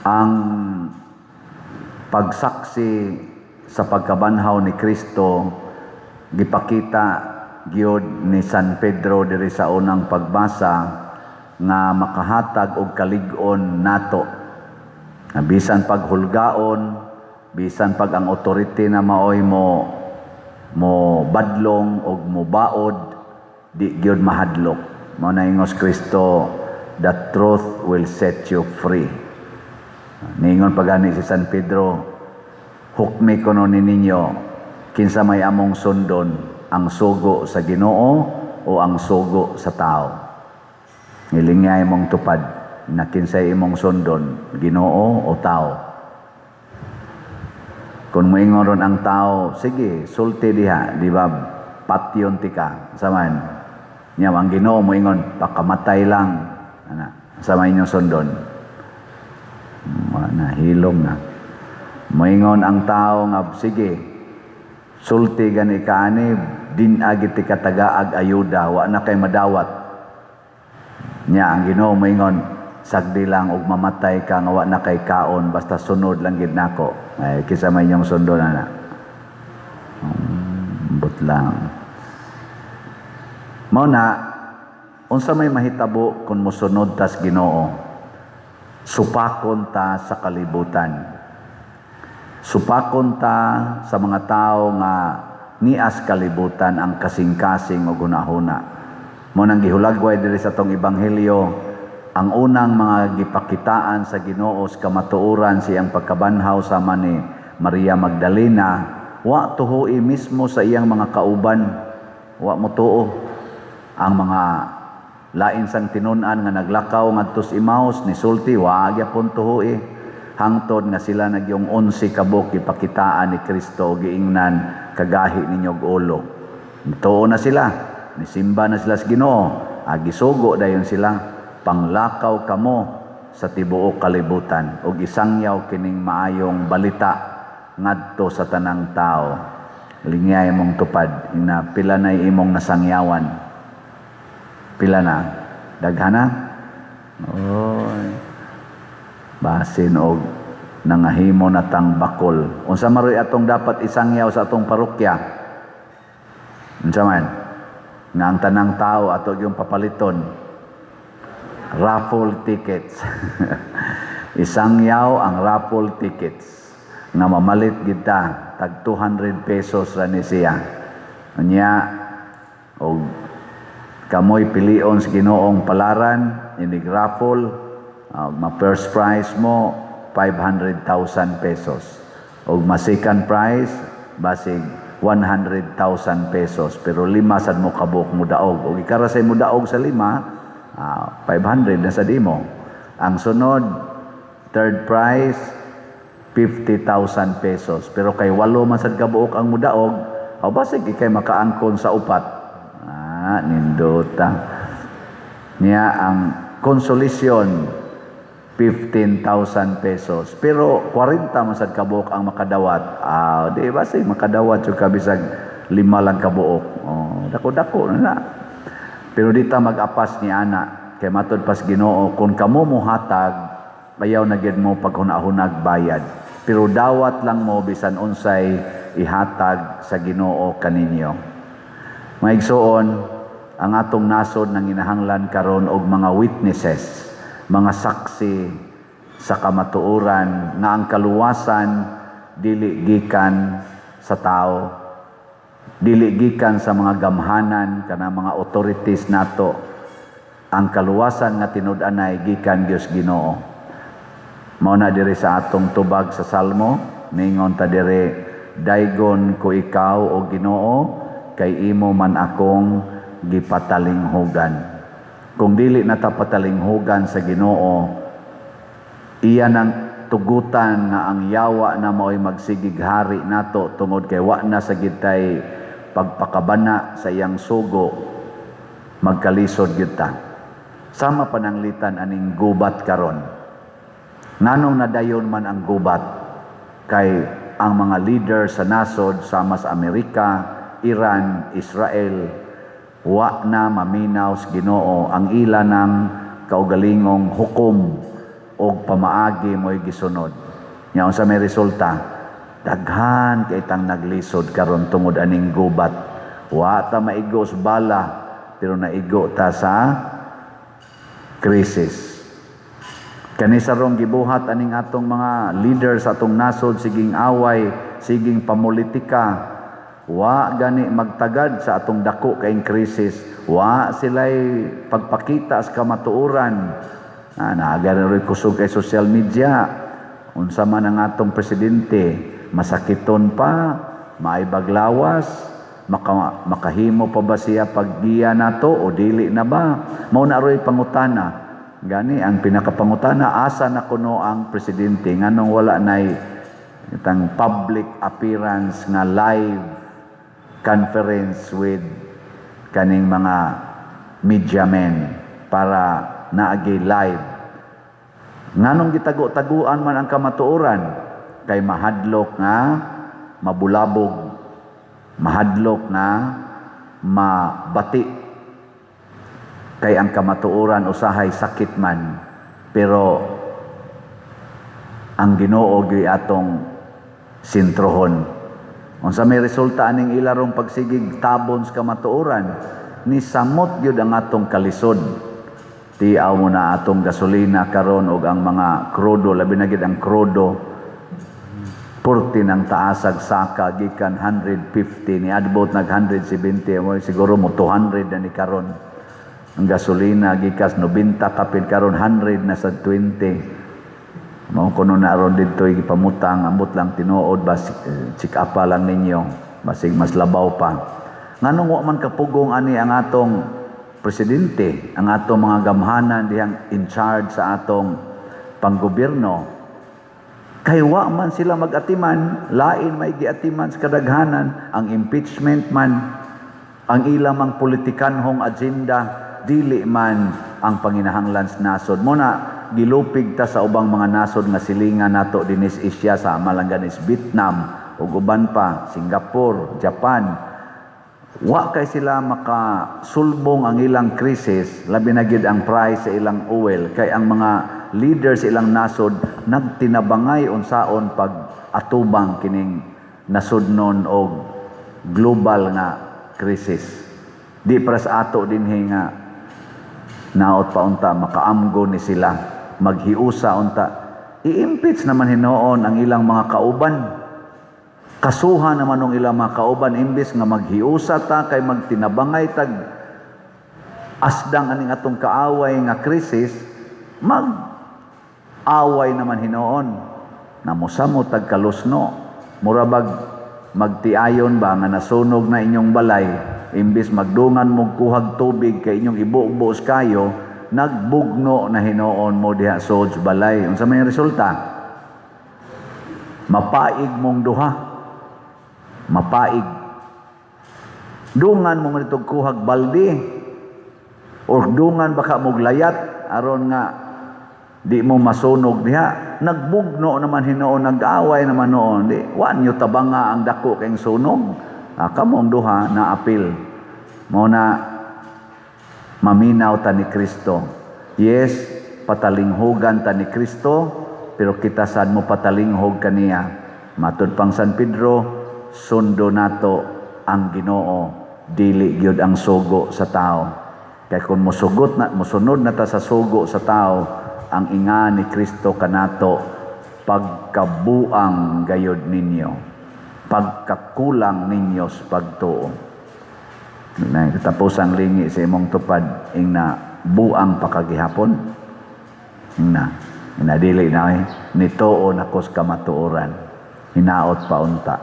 Ang pagsaksi sa pagkabanhaw ni Kristo gipakita gyud ni San Pedro diri sa unang pagbasa nga makahatag og kalig-on nato. Bisan pag hulgaon, bisan pag ang authority na maoy mo badlong og mo baod, di gyud mahadlok. Mao na ingos Kristo, the truth will set you free. Ningon pagani si San Pedro, hukmi ko no ninyo, kinsa may among sundon, ang sugo sa Ginoo o ang sugo sa tao. Ngilingay mong tupad na kinsay imong sundon, Ginoo o tao. Kung moingon ron ang tao, sige, sulti diha, di ba? Patyon tika, saman. Nya ang Ginoo moingon, pakamatay lang. Sama inyong sundon. Nahilom na. Moingon ang tao nga, sige, sulti gani kaani, dinagi ti katagaag ayuda, wa na kay madawat. Nya ang Ginoo moingon, sagdi lang og mamatay ka nga wa na kay kaon, basta sunod lang gid nako. Ay kisa may inyong sundon ana. Butlang. Mao na unsa may mahitabo kung mosunod tas Ginoo? Supakon ta sa kalibutan. Supakon ta sa mga tao nga nias kalibutan ang kasing-kasing o gunahuna. Mo nang gihulagway diri sa tong ebanghelyo, ang unang mga gipakitaan sa Ginoo sa kamatuoran siyang pagkabanhaw sama ni Maria Magdalena, wa tuhoy mismo sa iyang mga kauban, wa mo tuo ang mga lain sang tinun-an nga naglakaw ngadto sa Emmaus ni sulti wa gyapon tuhoy hangtod nga sila nagyong 11 kabuk gipakitaan ni Kristo giingnan kagahi ninyo og ulo. Tuo na sila, nisimba na sila sa Ginoo, agisugo dayon sila, panglakaw kamo sa tibuok kalibutan ug isangyaw kining maayong balita ngadto sa tanang tao. Lingay mong tupad ina pila na imong nasangyawan. Pila na? Daghana? Oy. Basin og nangahimo na tang bakol. Unsa maroy atong dapat isangyaw sa atong parokya? Unsa man? Nga ang tanang tao ato yung papaliton. Raffle tickets. Isangyaw ang raffle tickets. Nga mamalit kita tag 200 pesos ra ni siya. Unya og kamoy pilion sa Ginoong palaran, inig raffle, ma-first prize mo, 500,000 pesos. O ma-second prize, basig 100,000 pesos. Pero 5 sad mo kabuk mo daog. O ikarasay mo daog sa 5, 500 na sa mo. Ang sunod, third prize, 50,000 pesos. Pero kay 8 man sad kabuok ang mudaog, o basig ikay makaangkon sa upat. Nindota. Niya ang konsolasyon 15,000 pesos. Pero 40 masad kabuok ang makadawat. Di ba say makadawat yung kabisag 5 lang kabuok. Dako-dako na. Pero dita mag-apas ni ana kay matod pas Ginoo kung kamo mo hatag ayaw na gid mo paghunahunag bayad. Pero dawat lang mo bisan unsay ihatag sa Ginoo kaninyo. Maigsoon, ang atong nasod nang ginahanglan karon og mga witnesses, mga saksi sa kamatuoran nga ang kaluwasan dili gikan sa tao, dili gikan sa mga gamhanan kana mga authorities nato. Ang kaluwasan nga tinud-anay gikan Dios Ginoo. Mao na diri sa atong tubag sa Salmo, ningon ta diri, daygon ko ikaw o Ginoo, kay imo man akong gipatalinghugan. Kung dili na ta patalinghugan sa Ginoo, iya nang tugutan nga ang yawa na mao'y magsigig hari nato tungod kay wa na sa gitay pagpakabana sa iyang sugo, magkalisod gyud ta. Sama pananglitan aning gubat karon. Nganong nadayon man ang gubat kay ang mga leader sa nasod sama sa Amerika, Iran, Israel, wa na maminaw sa Ginoo ang ila ng kaugalingong hukom o o pamaagi mo'y gisunod. Nya unsa may resulta? Daghan kay tang naglisod karon tungod aning gubat. Wa ta maigos bala, pero naigo ta sa krisis. Kani sarong gibuhat aning atong mga leaders sa atong nasod, siging away, siging pamulitika, wa gani magtagad sa atong dako kaing krisis. Wa sila'y pagpakita sa kamatuoran. Naagad rin kusog kay social media. Unsa man ang atong presidente, masakiton pa, maibaglawas, makahimo pa ba siya paggiya nato o dili na ba? Mao na roy pangutana. Gani ang pinakapangutana, asa na kuno ang presidente nganong wala nay itang public appearance nga live conference with kaning mga media men para naagi live. Nganong gitago-taguan man ang kamatuoran kay mahadlok nga mabulabog, mahadlok nga mabati. Kay ang kamatuoran usahay sakit man, pero ang Ginoo gyud atong sintrohon. Unsa may resulta aning ilarong pagsigig tabon sa kamatuoran, ni samot gyud ang atong kalisod. Tiaw mo na atong gasolina karon og ang mga krudo, labi na gid ang krudo. Purti ng taasag saka gikan 150 ni adbot nag 170 mo siguro mo 200 na ni karon. Ang gasolina gikas 90 kapin karon 100 na sa 20. Mao kuno na aron didto gipamutang ambot lang tinuod bas check up lang ninyo basig mas labaw pa. Nganong wa man kapugong ani ang atong presidente, ang atong mga gamhanan dihang in charge sa atong panggobyerno. Kay wa man sila magatiman, lain may giatiman sa kadaghanan, ang impeachment man, ang ilamang politikanhong agenda, dili man ang panginahanglan sa nasod. Muna gilupig ta sa ubang mga nasod nga silingan nato dinis Asia, sa malangganis Vietnam ug uban pa, Singapore, Japan. Wa kay sila makasulbong ang ilang krisis, labi na gid ang price sa ilang oil, kay ang mga leaders ilang nasod nagtinabangay unsaon pag atubang kining nasudnon og global nga krisis. Di para sa ato dinhi nga naot pa unta makaamgo ni sila, maghiusa unta. I-impeach naman hinoon ang ilang mga kauban. Kasuhan naman ng ilang mga kauban, imbis nga maghiusa ta kay magtinabangay tag asdang aning atong kaaway nga krisis, mag-away naman hinoon. Namusamo tag kalusno. Murabag magtiayon ba nga nasunog na inyong balay, imbis magdungan mo kuhag tubig kay inyong ibubuos kayo, nagbugno na hinoon mo diha sa balay. Unsa may resulta? Mapaig mong duha. Mapaig. Dungan mo nitong kuhag balde, o dungan baka mong layat aron nga di mo masunog diha. Nagbugno naman hinoon, nag-away naman noon. Di, wan nyo tabanga ang dako kayong sunog. Kamong duha na apil. Mo na maminaw ta ni Kristo. Yes, patalinghogan ta ni Kristo, pero kita saan mo patalinghog kaniya. Matud pang San Pedro, sundo nato ang Ginoo, dili gyud ang sugo sa tao. Kay kung musunod na ta sa sugo sa tao, ang inga ni Kristo kanato, pagkabuang gayod ninyo, pagkakulang ninyo sa pagtuo. Tapos ang lingi sa imong tupad, ing na buang pakagihapon, ing na dili na nitoo na kos kamatuoran, hinaot pa unta.